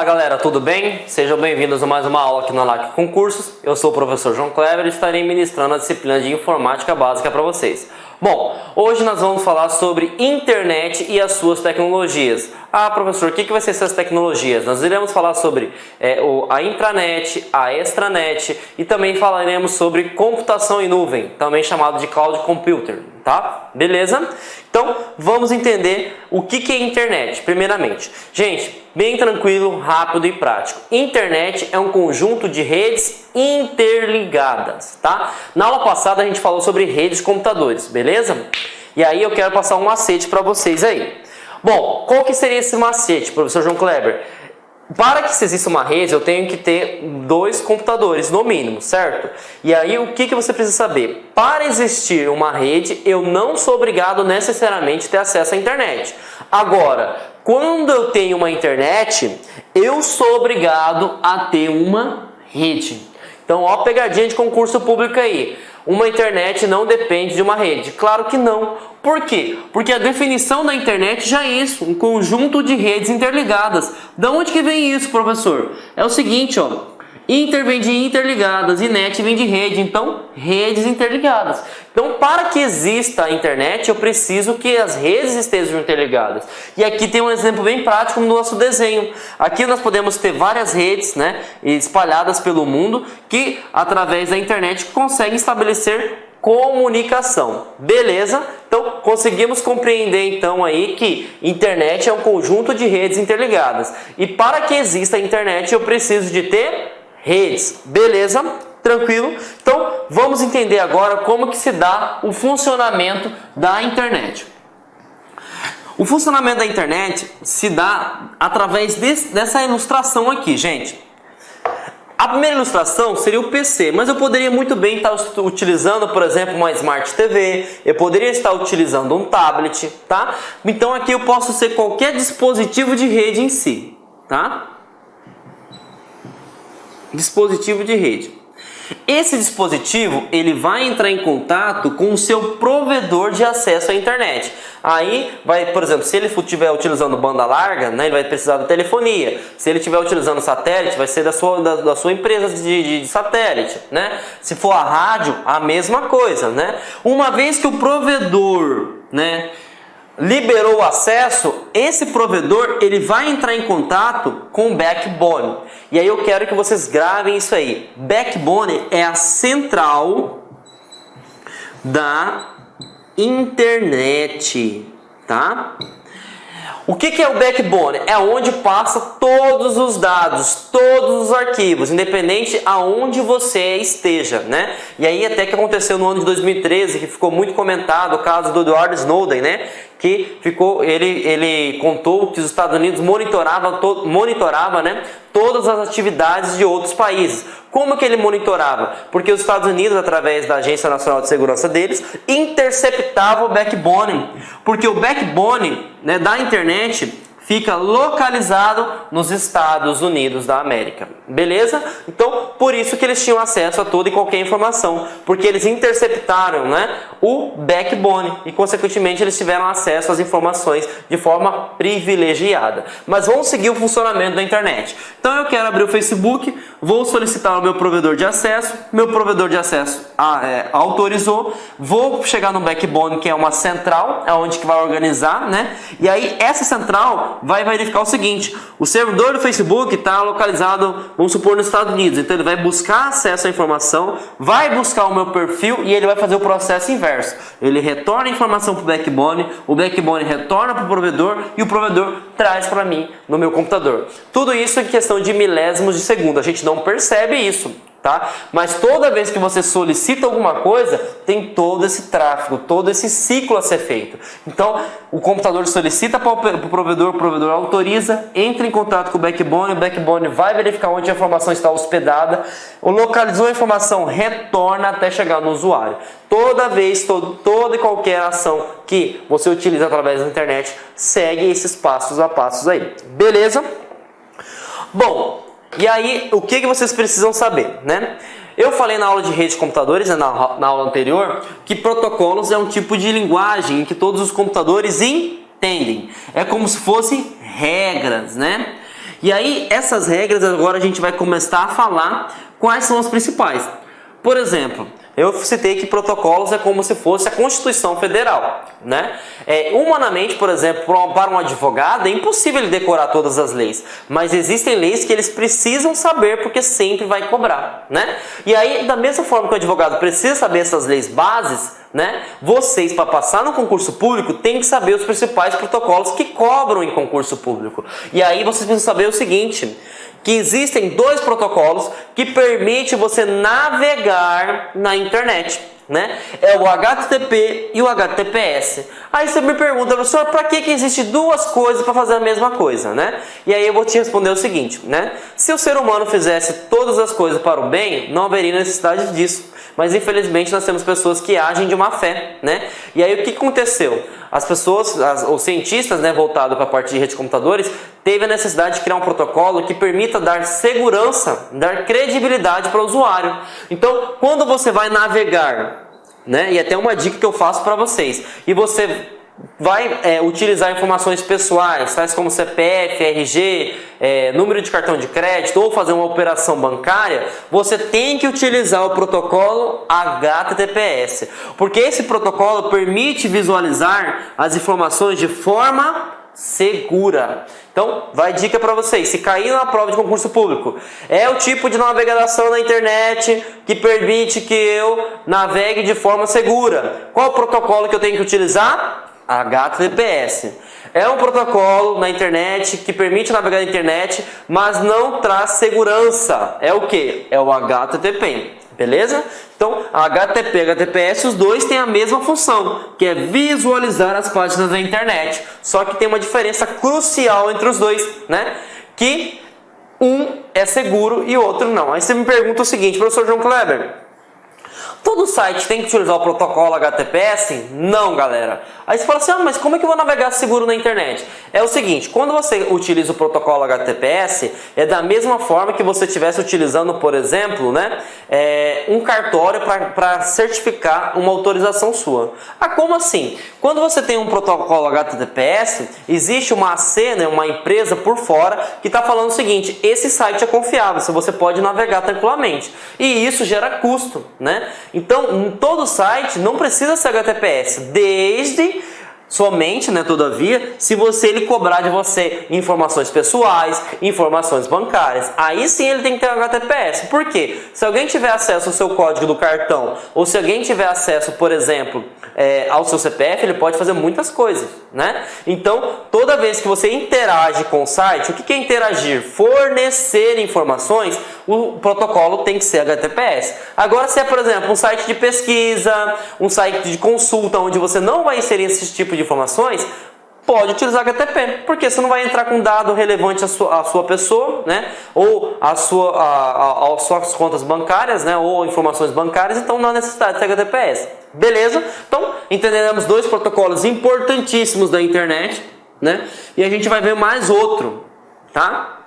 Galera, tudo bem? Sejam bem-vindos a mais uma aula aqui no ANAC Concursos. Eu sou o professor João Kleber e estarei ministrando a disciplina de Informática Básica para vocês. Bom, hoje nós vamos falar sobre internet e as suas tecnologias. Ah, professor, o que vai ser essas tecnologias? Nós iremos falar sobre a intranet, a extranet e também falaremos sobre computação em nuvem, também chamado de cloud computer, tá? Beleza? Então, vamos entender o que é internet, primeiramente. Gente, bem tranquilo, rápido e prático. Internet é um conjunto de redes interligadas, tá? Na aula passada a gente falou sobre redes de computadores, beleza? E aí eu quero passar um macete para vocês aí. Bom, qual que seria esse macete, professor João Kleber? Para que exista uma rede, eu tenho que ter 2 computadores, no mínimo, certo? E aí, o que você precisa saber? Para existir uma rede, eu não sou obrigado necessariamente a ter acesso à internet. Agora, quando eu tenho uma internet, eu sou obrigado a ter uma rede. Então, ó, pegadinha de concurso público aí. Uma internet não depende de uma rede. Claro que não. Por quê? Porque a definição da internet já é isso, um conjunto de redes interligadas. Da onde que vem isso, professor? É o seguinte, ó. Inter vem de interligadas e net vem de rede, então redes interligadas. Então, para que exista a internet, eu preciso que as redes estejam interligadas. E aqui tem um exemplo bem prático no nosso desenho. Aqui nós podemos ter várias redes, né, espalhadas pelo mundo, que através da internet conseguem estabelecer comunicação. Beleza? Então, conseguimos compreender então aí que internet é um conjunto de redes interligadas. E para que exista a internet, eu preciso de ter redes. Beleza? Tranquilo? Então, vamos entender agora como que se dá o funcionamento da internet. O funcionamento da internet se dá através dessa ilustração aqui, gente. A primeira ilustração seria o PC, mas eu poderia muito bem estar utilizando, por exemplo, uma Smart TV, eu poderia estar utilizando um tablet, tá? Então aqui eu posso ser qualquer dispositivo de rede em si, tá? Dispositivo de rede. Esse dispositivo, ele vai entrar em contato com o seu provedor de acesso à internet. Aí, por exemplo, se ele estiver utilizando banda larga, né, ele vai precisar da telefonia. Se ele estiver utilizando satélite, vai ser da sua empresa de satélite, né? Se for a rádio, a mesma coisa, né? Uma vez que o provedor, né, liberou o acesso, esse provedor ele vai entrar em contato com o backbone. E aí eu quero que vocês gravem isso aí. Backbone é a central da internet, tá? O que é o backbone? É onde passa todos os dados, todos os arquivos, independente aonde você esteja, né? E aí até que aconteceu no ano de 2013, que ficou muito comentado o caso do Edward Snowden, né? Que ele contou que os Estados Unidos monitorava, né, todas as atividades de outros países. Como que ele monitorava? Porque os Estados Unidos, através da Agência Nacional de Segurança deles, interceptava o backbone. Porque o backbone, né, da internet fica localizado nos Estados Unidos da América. Beleza? Então, por isso que eles tinham acesso a toda e qualquer informação. Porque eles interceptaram, né, o backbone. E, consequentemente, eles tiveram acesso às informações de forma privilegiada. Mas vamos seguir o funcionamento da internet. Então, eu quero abrir o Facebook, vou solicitar o meu provedor de acesso. Meu provedor de acesso autorizou. Vou chegar no backbone, que é uma central, é onde que vai organizar, né? E aí, essa central vai verificar o seguinte: o servidor do Facebook está localizado, vamos supor, nos Estados Unidos. Então ele vai buscar acesso à informação, vai buscar o meu perfil e ele vai fazer o processo inverso. Ele retorna a informação para o backbone retorna para o provedor e o provedor traz para mim no meu computador. Tudo isso em questão de milésimos de segundo. A gente não percebe isso, tá? Mas toda vez que você solicita alguma coisa, tem todo esse tráfego, todo esse ciclo a ser feito. Então, o computador solicita para o provedor autoriza, entra em contato com o backbone vai verificar onde a informação está hospedada, localizou a informação, retorna até chegar no usuário. Toda vez, toda e qualquer ação que você utiliza através da internet, segue esses passos a passos aí. Beleza? Bom, e aí, o que vocês precisam saber, né? Eu falei na aula de rede de computadores, né, na aula anterior, que protocolos é um tipo de linguagem em que todos os computadores entendem. É como se fossem regras, né? E aí, essas regras agora a gente vai começar a falar quais são as principais. Por exemplo, eu citei que protocolos é como se fosse a Constituição Federal, né? Humanamente, por exemplo, para um advogado é impossível ele decorar todas as leis, mas existem leis que eles precisam saber porque sempre vai cobrar, né? E aí, da mesma forma que o advogado precisa saber essas leis bases, né? Vocês, para passar no concurso público, têm que saber os principais protocolos que cobram em concurso público. E aí vocês precisam saber o seguinte, que existem 2 protocolos que permitem você navegar na internet, né? É o HTTP e o HTTPS. Aí você me pergunta, professor, para que existe 2 coisas para fazer a mesma coisa, né? E aí eu vou te responder o seguinte, né? Se o ser humano fizesse todas as coisas para o bem, não haveria necessidade disso. Mas infelizmente nós temos pessoas que agem de má fé, né? E aí o que aconteceu? As pessoas, os cientistas, né, voltados para a parte de rede de computadores, teve a necessidade de criar um protocolo que permita dar segurança, dar credibilidade para o usuário. Então, quando você vai navegar, né, e até uma dica que eu faço para vocês, e você vai utilizar informações pessoais, tais como CPF, RG, número de cartão de crédito ou fazer uma operação bancária, você tem que utilizar o protocolo HTTPS, porque esse protocolo permite visualizar as informações de forma segura. Então, vai dica para vocês, se cair na prova de concurso público, é o tipo de navegação na internet que permite que eu navegue de forma segura. Qual o protocolo que eu tenho que utilizar? HTTPS. É um protocolo na internet que permite navegar na internet, mas não traz segurança. É o que? É o HTTP. Beleza? Então, HTTP e HTTPS, os dois têm a mesma função, que é visualizar as páginas da internet. Só que tem uma diferença crucial entre os dois, né? Que um é seguro e o outro não. Aí você me pergunta o seguinte, professor João Kleber, todo site tem que utilizar o protocolo HTTPS? Não, galera. Aí você fala assim, mas como é que eu vou navegar seguro na internet? É o seguinte, quando você utiliza o protocolo HTTPS, é da mesma forma que você estivesse utilizando, por exemplo, né, um cartório para certificar uma autorização sua. Ah, como assim? Quando você tem um protocolo HTTPS, existe uma AC, né, uma empresa por fora, que está falando o seguinte, esse site é confiável, você pode navegar tranquilamente. E isso gera custo, né? Então, em todo site não precisa ser HTTPS, desde somente, né, todavia, se ele cobrar de você informações pessoais, informações bancárias, aí sim ele tem que ter HTTPS. Por quê? Se alguém tiver acesso ao seu código do cartão, ou se alguém tiver acesso, por exemplo, ao seu CPF, ele pode fazer muitas coisas, né? Então, toda vez que você interage com o site, o que é interagir? Fornecer informações, o protocolo tem que ser HTTPS. Agora, se é, por exemplo, um site de pesquisa, um site de consulta, onde você não vai inserir esse tipo de informações, pode utilizar HTTP, porque você não vai entrar com dado relevante à sua pessoa, né? Ou às suas contas bancárias, né? Ou informações bancárias, então não há necessidade de ter HTTPS. Beleza? Então, entenderemos 2 protocolos importantíssimos da internet, né? E a gente vai ver mais outro, tá?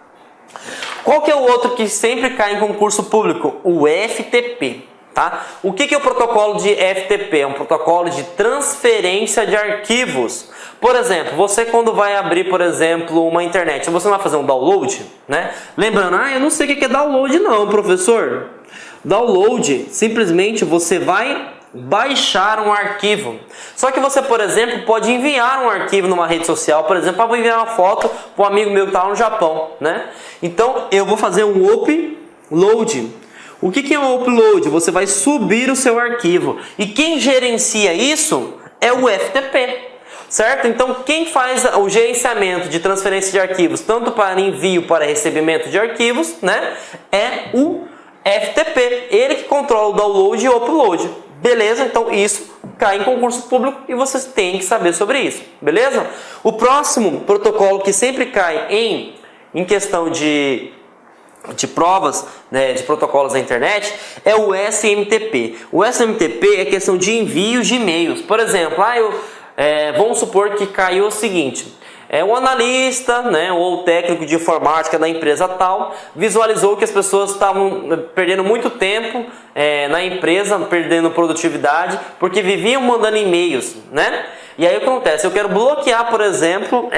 Qual que é o outro que sempre cai em concurso público? O FTP. Tá? O que é o protocolo de FTP? É um protocolo de transferência de arquivos. Por exemplo, você quando vai abrir, por exemplo, uma internet, você não vai fazer um download, né? Lembrando, eu não sei o que é download não, professor. Download, simplesmente você vai baixar um arquivo. Só que você, por exemplo, pode enviar um arquivo numa rede social, por exemplo, vou enviar uma foto para um amigo meu que está lá no Japão, né? Então, eu vou fazer um upload. O que é um upload? Você vai subir o seu arquivo. E quem gerencia isso é o FTP. Certo? Então, quem faz o gerenciamento de transferência de arquivos, tanto para envio para recebimento de arquivos, né, é o FTP. Ele que controla o download e o upload. Beleza? Então, isso cai em concurso público e vocês têm que saber sobre isso. Beleza? O próximo protocolo que sempre cai em questão de provas, né, de protocolos da internet é o SMTP. O SMTP é questão de envios de e-mails. Por exemplo, vamos supor que caiu o seguinte, o analista, né, ou o técnico de informática da empresa tal visualizou que as pessoas estavam perdendo muito tempo na empresa, perdendo produtividade, porque viviam mandando e-mails, né? E aí o que acontece? Eu quero bloquear, por exemplo,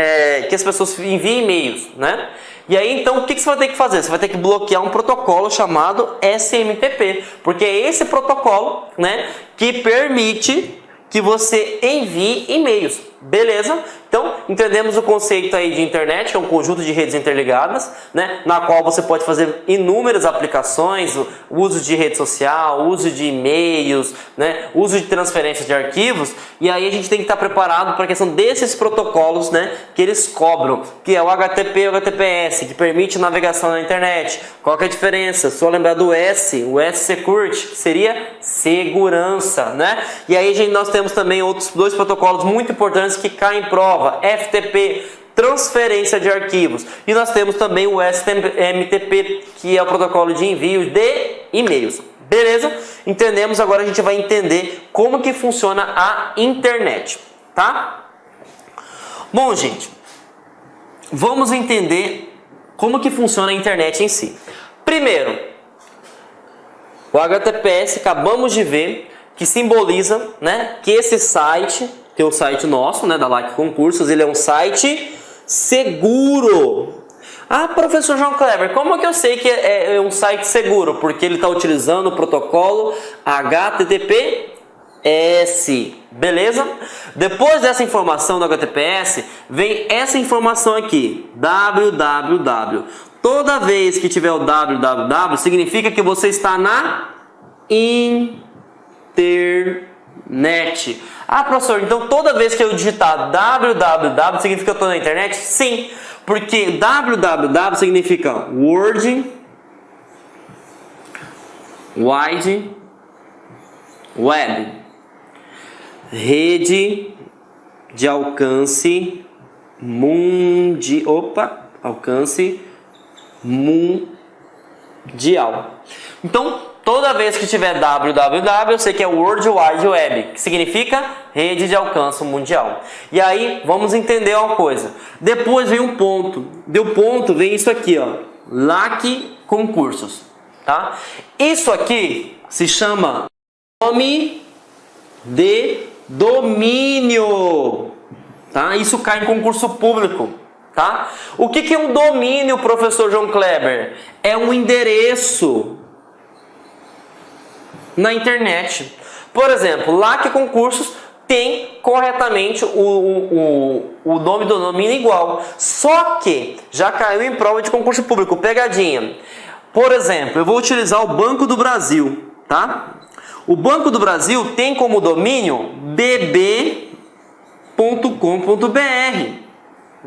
que as pessoas enviem e-mails, né? E aí então o que você vai ter que fazer? Você vai ter que bloquear um protocolo chamado SMTP, porque é esse protocolo, né, que permite que você envie e-mails, beleza? Então, entendemos o conceito aí de internet, que é um conjunto de redes interligadas, né, na qual você pode fazer inúmeras aplicações, o uso de rede social, uso de e-mails, né, uso de transferência de arquivos, e aí a gente tem que estar preparado para a questão desses protocolos, né, que eles cobram, que é o HTTP e o HTTPS, que permite navegação na internet. Qual que é a diferença? Só lembrar do S, o S-Security, que seria segurança, né? E aí nós temos também outros dois protocolos muito importantes que caem em prova, FTP, transferência de arquivos, e nós temos também o SMTP, que é o protocolo de envio de e-mails. Beleza? Entendemos, agora a gente vai entender como que funciona a internet, tá? Bom, gente, vamos entender como que funciona a internet em si. Primeiro, o HTTPS, acabamos de ver, que simboliza, né, que esse site, que é o site nosso, né, da LAC Concursos, ele é um site seguro. Ah, professor João Kleber, como que eu sei que é um site seguro? Porque ele está utilizando o protocolo HTTPS, beleza? Depois dessa informação do HTTPS, vem essa informação aqui, www. Toda vez que tiver o www, significa que você está na internet. Ah, professor, então toda vez que eu digitar www significa que eu estou na internet? Sim, porque www significa World Wide Web, rede de alcance alcance mundial. Então, toda vez que tiver www, eu sei que é World Wide Web, que significa rede de alcance mundial. E aí, vamos entender uma coisa. Depois vem um ponto. Deu ponto, vem isso aqui, ó. LAC Concursos, tá? Isso aqui se chama nome de domínio, tá? Isso cai em concurso público, tá? O que é um domínio, professor João Kleber? É um endereço na internet. Por exemplo, LAC Concursos tem corretamente o nome do domínio igual. Só que já caiu em prova de concurso público. Pegadinha. Por exemplo, eu vou utilizar o Banco do Brasil, tá? O Banco do Brasil tem como domínio bb.com.br.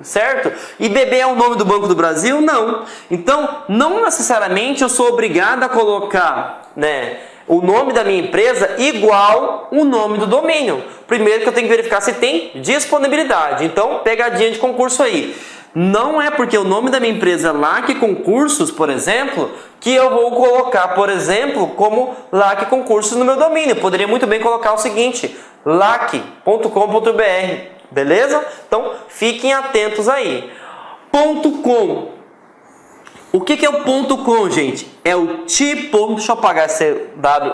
Certo? E BB é o nome do Banco do Brasil? Não. Então, não necessariamente eu sou obrigado a colocar, né, o nome da minha empresa igual o nome do domínio. Primeiro que eu tenho que verificar se tem disponibilidade. Então, pegadinha de concurso aí. Não é porque o nome da minha empresa é LAC Concursos, por exemplo, que eu vou colocar, por exemplo, como LAC Concursos no meu domínio. Eu poderia muito bem colocar o seguinte, lac.com.br. Beleza? Então, fiquem atentos aí. .com. O que é o .com, gente? É o tipo... Deixa eu apagar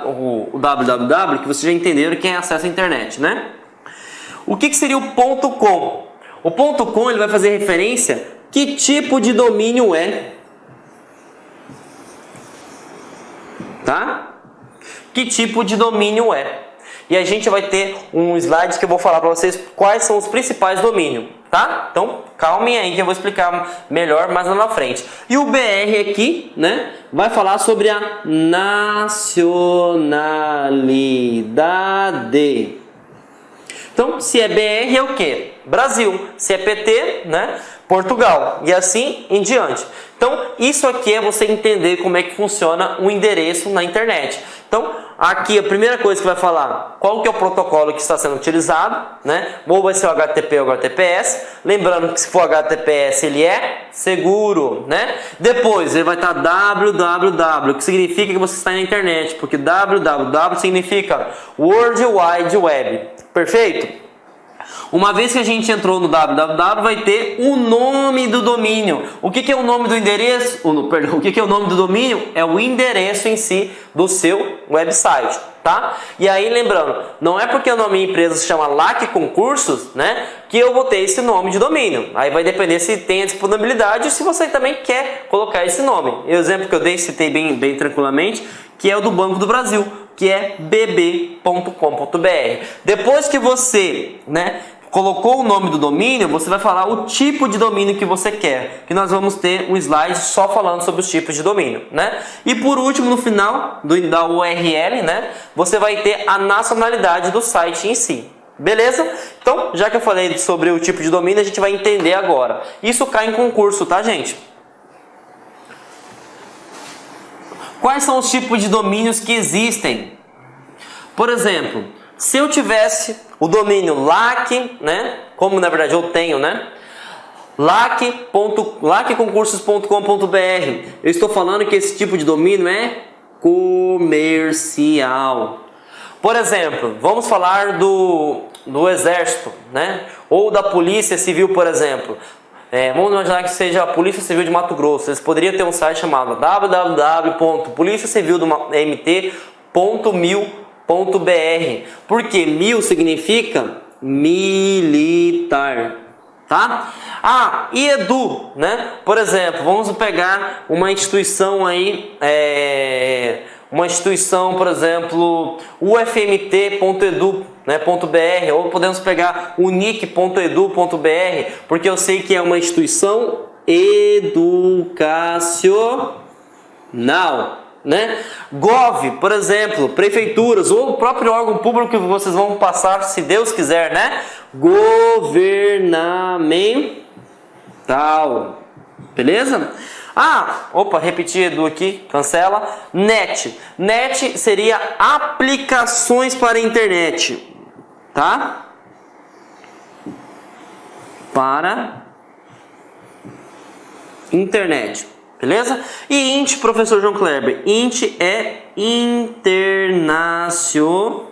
o www, que vocês já entenderam quem acessa a internet, né? O que seria o .com? O .com ele vai fazer referência que tipo de domínio é. Tá? Que tipo de domínio é. E a gente vai ter um slide que eu vou falar para vocês quais são os principais domínios, tá? Então, calmem aí que eu vou explicar melhor mais lá na frente. E o BR aqui, né, vai falar sobre a nacionalidade. Então, se é BR é o quê? Brasil. Se é PT, né, Portugal. E assim em diante. Então, isso aqui é você entender como é que funciona o endereço na internet. Então, aqui a primeira coisa que vai falar qual que é o protocolo que está sendo utilizado, né? Ou vai ser o HTTP ou o HTTPS. Lembrando que se for HTTPS ele é seguro, né? Depois ele vai estar www, que significa que você está na internet, porque www significa World Wide Web. Perfeito? Uma vez que a gente entrou no www, vai ter o nome do domínio. O que é o nome do endereço? O que é o nome do domínio? É o endereço em si do seu website, tá? E aí, lembrando, não é porque o nome da empresa se chama LAC Concursos, né, que eu vou ter esse nome de domínio. Aí vai depender se tem a disponibilidade e se você também quer colocar esse nome. O exemplo que eu dei, citei bem tranquilamente, que é o do Banco do Brasil, que é bb.com.br. Depois que você, né, colocou o nome do domínio, você vai falar o tipo de domínio que você quer, que nós vamos ter um slide só falando sobre os tipos de domínio, né? E por último, no final da URL, né, você vai ter a nacionalidade do site em si. Beleza? Então, já que eu falei sobre o tipo de domínio, a gente vai entender agora. Isso cai em concurso, tá, gente? Quais são os tipos de domínios que existem? Por exemplo, se eu tivesse o domínio LAC, né? Como na verdade eu tenho, né? lacconcursos.com.br. Eu estou falando que esse tipo de domínio é comercial. Por exemplo, vamos falar do Exército, né? Ou da Polícia Civil, por exemplo. Vamos imaginar que seja a Polícia Civil de Mato Grosso. Eles poderiam ter um site chamado www.policiacivil.mt.mil.br. Porque mil significa militar, tá? E edu, né? Por exemplo, vamos pegar uma instituição aí, uma instituição, por exemplo, ufmt.edu, né, .br, ou podemos pegar unic.edu.br, porque eu sei que é uma instituição educacional, né? Gov, por exemplo, prefeituras ou o próprio órgão público que vocês vão passar, se Deus quiser, né? Governamental, beleza? Repeti Edu aqui, cancela. Net seria aplicações para a internet, tá? Para internet, beleza? E int, professor João Kleber, int é internacional.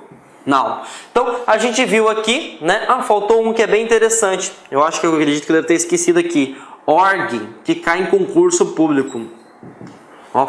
Então a gente viu aqui, né? Faltou um que é bem interessante. Eu acredito que eu deve ter esquecido aqui. Org, que cai em concurso público.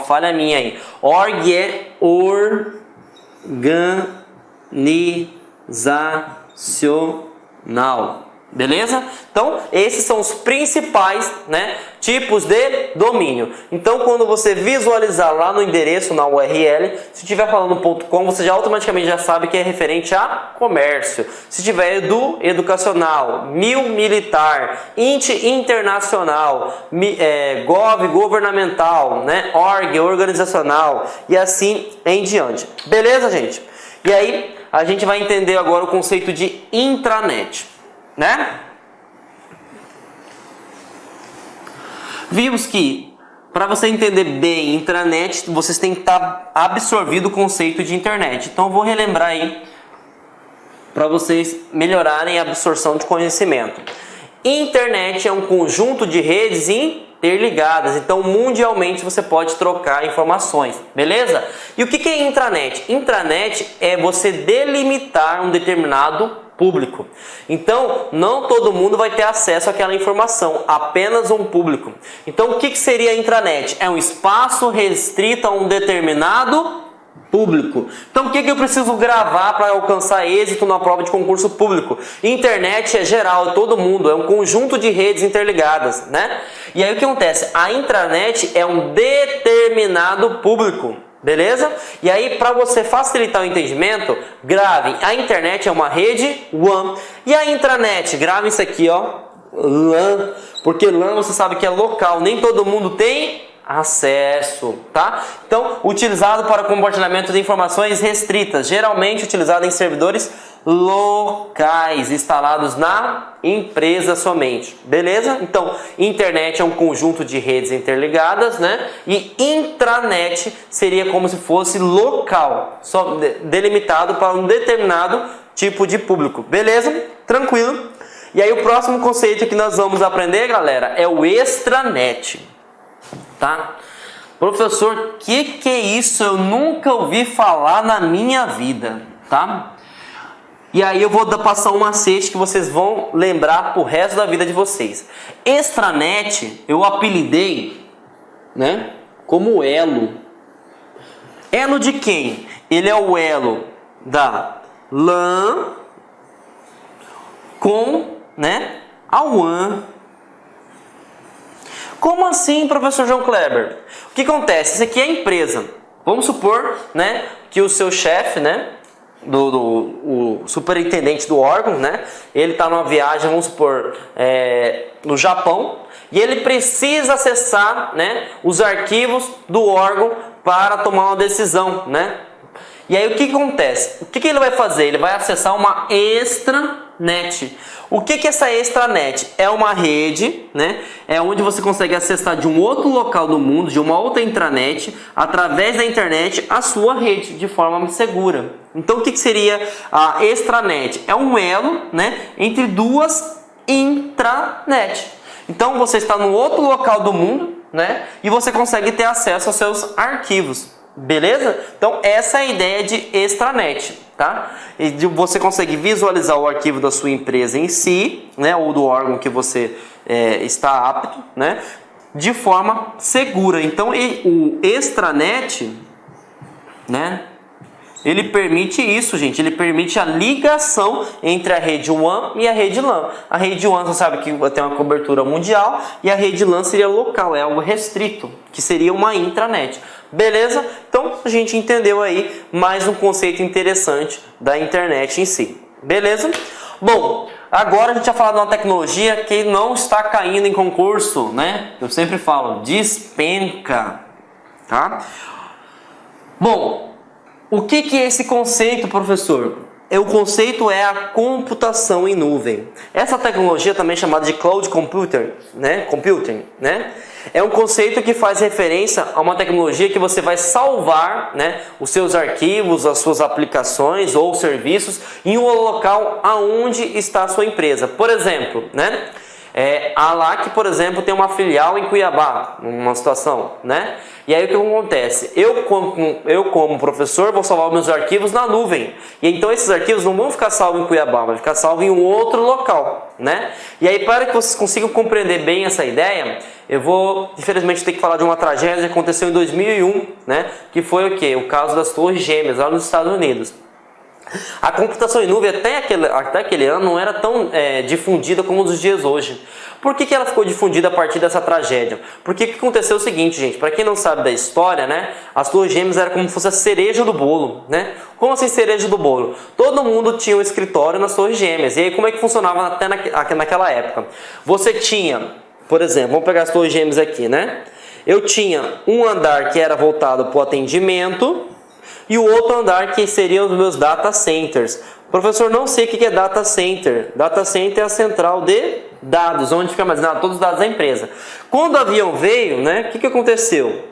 Falha minha aí. Org é organizacional. Beleza? Então, esses são os principais, né, tipos de domínio. Então, quando você visualizar lá no endereço, na URL, se estiver falando .com, você já automaticamente já sabe que é referente a comércio. Se tiver edu, educacional, mil, militar, int, internacional, gov, governamental, né, org, organizacional e assim em diante. Beleza, gente? E aí, a gente vai entender agora o conceito de intranet, né? Vimos que para você entender bem intranet, vocês têm que estar absorvido o conceito de internet. Então eu vou relembrar aí para vocês melhorarem a absorção de conhecimento. Internet é um conjunto de redes interligadas, então mundialmente você pode trocar informações, beleza? E o que é intranet? Intranet é você delimitar um determinado público. Então, não todo mundo vai ter acesso àquela informação, apenas um público. Então, o que seria a intranet? É um espaço restrito a um determinado público. Então, o que eu preciso gravar para alcançar êxito na prova de concurso público? Internet é geral, é todo mundo, é um conjunto de redes interligadas, né? E aí o que acontece? A intranet é um determinado público. Beleza? E aí, para você facilitar o entendimento, grave. A internet é uma rede WAN. E a intranet? Grave isso aqui, ó. LAN. Porque LAN você sabe que é local. Nem todo mundo tem acesso, tá? Então, utilizado para compartilhamento de informações restritas. Geralmente utilizado em servidores locais, instalados na empresa somente. Beleza? Então, internet é um conjunto de redes interligadas, né? E intranet seria como se fosse local, só delimitado para um determinado tipo de público. Beleza? Tranquilo? E aí o próximo conceito que nós vamos aprender, galera, é o extranet. Tá? Professor, que é isso? Eu nunca ouvi falar na minha vida, tá? E aí eu vou passar um macete que vocês vão lembrar pro resto da vida de vocês. Extranet eu apelidei, né, como elo. Elo de quem? Ele é o elo da LAN com, né, a WAN. Como assim, professor João Kleber? O que acontece? Isso aqui é a empresa. Vamos supor, né, que o seu chefe, né, o superintendente do órgão, né, ele está numa viagem, vamos supor, no Japão, e ele precisa acessar, né, os arquivos do órgão para tomar uma decisão, né? E aí o que acontece? O que ele vai fazer? Ele vai acessar uma extranet. O que é essa extranet? É uma rede, né? É onde você consegue acessar de um outro local do mundo, de uma outra intranet, através da internet, a sua rede, de forma segura. Então o que seria a extranet? É um elo, né, entre duas intranet. Então você está no outro local do mundo, né, e você consegue ter acesso aos seus arquivos. Beleza? Então essa é a ideia de extranet, tá? E você consegue visualizar o arquivo da sua empresa em si, né, ou do órgão que você está apto, né, de forma segura. Então o extranet, né, ele permite isso, gente. Ele permite a ligação entre a rede WAN e a rede LAN. A rede WAN, você sabe que tem uma cobertura mundial, e a rede LAN seria local, é algo restrito, que seria uma intranet. Beleza? Então a gente entendeu aí mais um conceito interessante da internet em si. Beleza? Bom, agora a gente vai falar de uma tecnologia que não está caindo em concurso, né? Eu sempre falo, despenca, tá? Bom, o que é esse conceito, professor? O conceito é a computação em nuvem. Essa tecnologia também é chamada de cloud computing, né? É um conceito que faz referência a uma tecnologia que você vai salvar, né, os seus arquivos, as suas aplicações ou serviços em um local aonde está a sua empresa. Por exemplo, né? A LAC, por exemplo, tem uma filial em Cuiabá, numa situação, né? E aí o que acontece? Eu como professor vou salvar meus arquivos na nuvem. E então esses arquivos não vão ficar salvos em Cuiabá, vão ficar salvos em um outro local, né? E aí para que vocês consigam compreender bem essa ideia, eu vou, infelizmente, ter que falar de uma tragédia que aconteceu em 2001, né? Que foi o quê? O caso das Torres Gêmeas, lá nos Estados Unidos. A computação em nuvem até aquele ano não era tão difundida como nos dias hoje. Por que ela ficou difundida a partir dessa tragédia? Porque que aconteceu o seguinte, gente, para quem não sabe da história, né, as Torres Gêmeas era como se fosse a cereja do bolo, né? Como assim cereja do bolo? Todo mundo tinha um escritório nas Torres Gêmeas. E aí como é que funcionava até naquela época? Você tinha, por exemplo, vamos pegar as Torres Gêmeas aqui, né? Eu tinha um andar que era voltado para o atendimento, e o outro andar que seriam os meus data centers. Professor, não sei o que é data center. Data center é a central de dados, onde fica armazenado todos os dados da empresa. Quando o avião veio, né, o que aconteceu?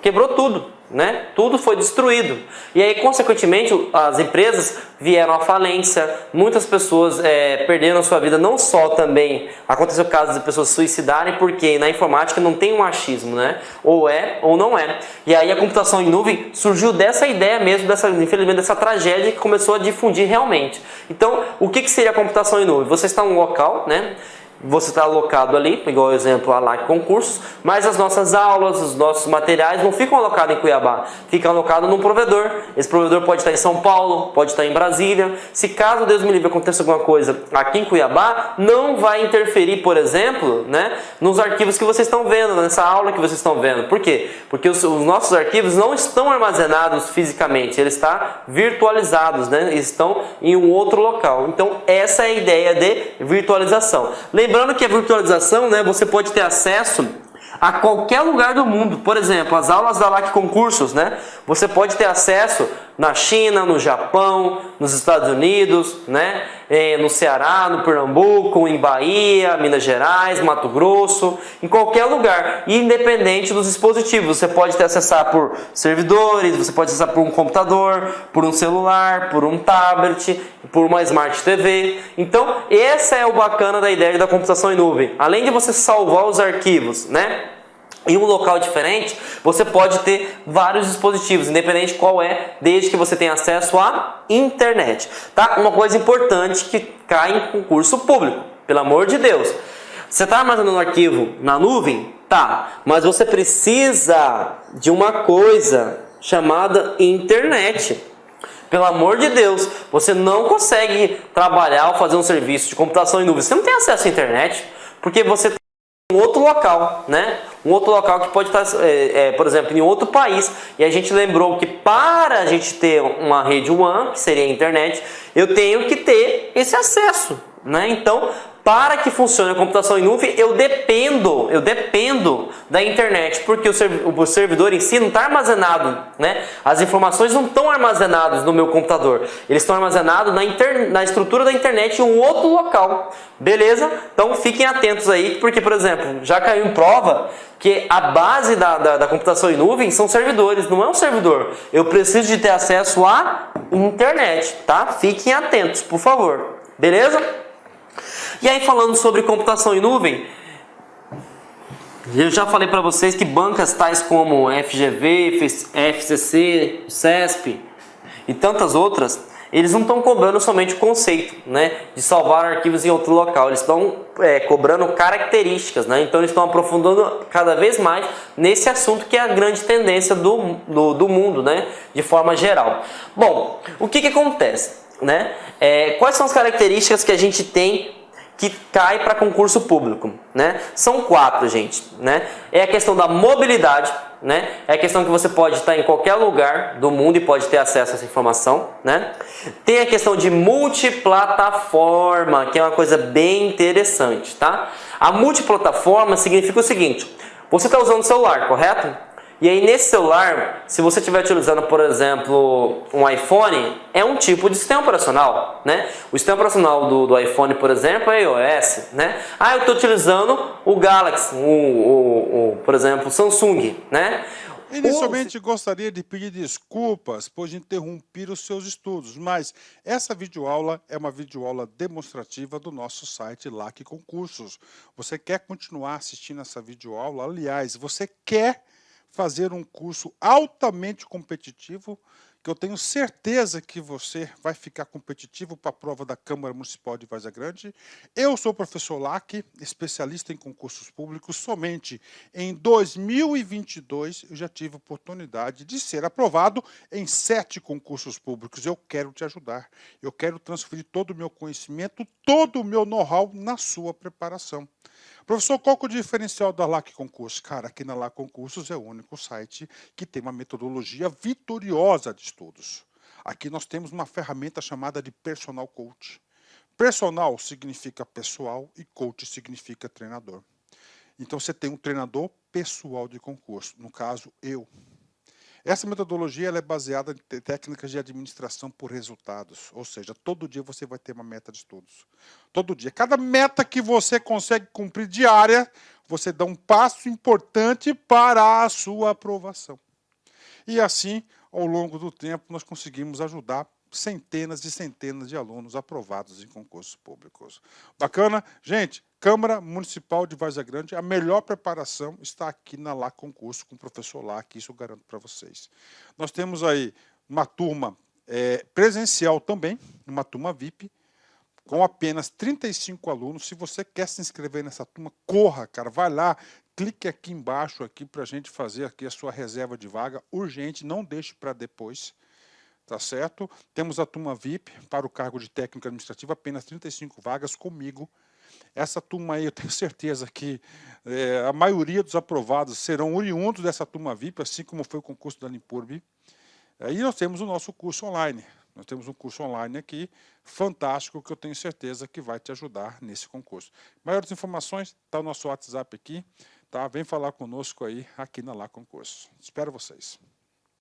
Quebrou tudo, né? Tudo foi destruído. E aí, consequentemente, as empresas vieram à falência. Muitas pessoas perderam a sua vida. Não só também aconteceu casos de pessoas se suicidarem, porque na informática não tem um achismo, né? Ou é ou não é. E aí a computação em nuvem surgiu dessa ideia mesmo, infelizmente, dessa tragédia que começou a difundir realmente. Então, o que seria a computação em nuvem? Você está num local, né? Você está alocado ali, igual o exemplo a LAC Concursos, mas as nossas aulas, os nossos materiais não ficam alocados em Cuiabá, ficam alocados num provedor. Esse provedor pode estar em São Paulo, pode estar em Brasília. Se caso, Deus me livre, aconteça alguma coisa aqui em Cuiabá, não vai interferir, por exemplo, né, nos arquivos que vocês estão vendo, nessa aula que vocês estão vendo. Por quê? Porque os nossos arquivos não estão armazenados fisicamente, eles estão virtualizados, né, eles estão em um outro local. Então essa é a ideia de virtualização. Lembrando que a virtualização, né, você pode ter acesso a qualquer lugar do mundo. Por exemplo, as aulas da LAC Concursos, né, você pode ter acesso na China, no Japão, nos Estados Unidos, né, no Ceará, no Pernambuco, em Bahia, Minas Gerais, Mato Grosso, em qualquer lugar, independente dos dispositivos. Você pode ter acessar por servidores, você pode acessar por um computador, por um celular, por um tablet, por uma Smart TV. Então, essa é o bacana da ideia da computação em nuvem. Além de você salvar os arquivos, né, em um local diferente, você pode ter vários dispositivos, independente qual é, desde que você tenha acesso à internet. Tá? Uma coisa importante que cai em concurso público, pelo amor de Deus. Você está armazenando um arquivo na nuvem? Tá, mas você precisa de uma coisa chamada internet. Pelo amor de Deus, você não consegue trabalhar ou fazer um serviço de computação em nuvem. Você não tem acesso à internet, porque você tem um outro local, né? Um outro local que pode estar, por exemplo, em outro país. E a gente lembrou que para a gente ter uma rede WAN, que seria a internet, eu tenho que ter esse acesso, né? Então, para que funcione a computação em nuvem, eu dependo da internet, porque o servidor em si não está armazenado, né? As informações não estão armazenadas no meu computador, eles estão armazenados na estrutura da internet em um outro local, beleza? Então fiquem atentos aí, porque, por exemplo, já caiu em prova que a base da computação em nuvem são servidores, não é um servidor. Eu preciso de ter acesso à internet, tá? Fiquem atentos, por favor, beleza? E aí, falando sobre computação em nuvem, eu já falei para vocês que bancas tais como FGV, FCC, CESP e tantas outras, eles não estão cobrando somente o conceito, né, de salvar arquivos em outro local, eles estão cobrando características, né? Então eles estão aprofundando cada vez mais nesse assunto que é a grande tendência do mundo, né, de forma geral. Bom, o que acontece, né? Quais são as características que a gente tem que cai para concurso público, né? São 4, gente, né? É a questão da mobilidade, né? É a questão que você pode estar em qualquer lugar do mundo e pode ter acesso a essa informação, né? Tem a questão de multiplataforma, que é uma coisa bem interessante, tá? A multiplataforma significa o seguinte: você está usando o celular, correto? E aí nesse celular, se você estiver utilizando, por exemplo, um iPhone, é um tipo de sistema operacional, né? O sistema operacional do iPhone, por exemplo, é iOS, né? Ah, eu estou utilizando o Galaxy, por exemplo, o Samsung, né? Inicialmente gostaria de pedir desculpas por interromper os seus estudos, mas essa videoaula é uma videoaula demonstrativa do nosso site LAC Concursos. Você quer continuar assistindo essa videoaula? Aliás, você quer fazer um curso altamente competitivo, que eu tenho certeza que você vai ficar competitivo para a prova da Câmara Municipal de Várzea Grande. Eu sou o professor Lac, especialista em concursos públicos. Somente em 2022 eu já tive a oportunidade de ser aprovado em 7 concursos públicos. Eu quero te ajudar, eu quero transferir todo o meu conhecimento, todo o meu know-how na sua preparação. Professor, qual que é o diferencial da LAC Concursos? Cara, aqui na LAC Concursos é o único site que tem uma metodologia vitoriosa de estudos. Aqui nós temos uma ferramenta chamada de Personal Coach. Personal significa pessoal e coach significa treinador. Então você tem um treinador pessoal de concurso, no caso eu. Essa metodologia ela é baseada em técnicas de administração por resultados, ou seja, todo dia você vai ter uma meta de estudos. Todo dia. Cada meta que você consegue cumprir diária, você dá um passo importante para a sua aprovação. E assim, ao longo do tempo, nós conseguimos ajudar centenas e centenas de alunos aprovados em concursos públicos. Bacana? Gente, Câmara Municipal de Várzea Grande, a melhor preparação está aqui na LAC Concurso com o professor Lac, isso eu garanto para vocês. Nós temos aí uma turma presencial também, uma turma VIP, com apenas 35 alunos. Se você quer se inscrever nessa turma, corra, cara, vai lá, clique aqui embaixo aqui para a gente fazer aqui a sua reserva de vaga, urgente, não deixe para depois. Tá certo? Temos a turma VIP para o cargo de técnico administrativo, apenas 35 vagas comigo. Essa turma aí, eu tenho certeza que a maioria dos aprovados serão oriundos dessa turma VIP, assim como foi o concurso da Limpurb. Aí nós temos o nosso curso online. Nós temos um curso online aqui, fantástico, que eu tenho certeza que vai te ajudar nesse concurso. Maiores informações, está o nosso WhatsApp aqui, tá? Vem falar conosco aí, aqui na LAC Concurso. Espero vocês.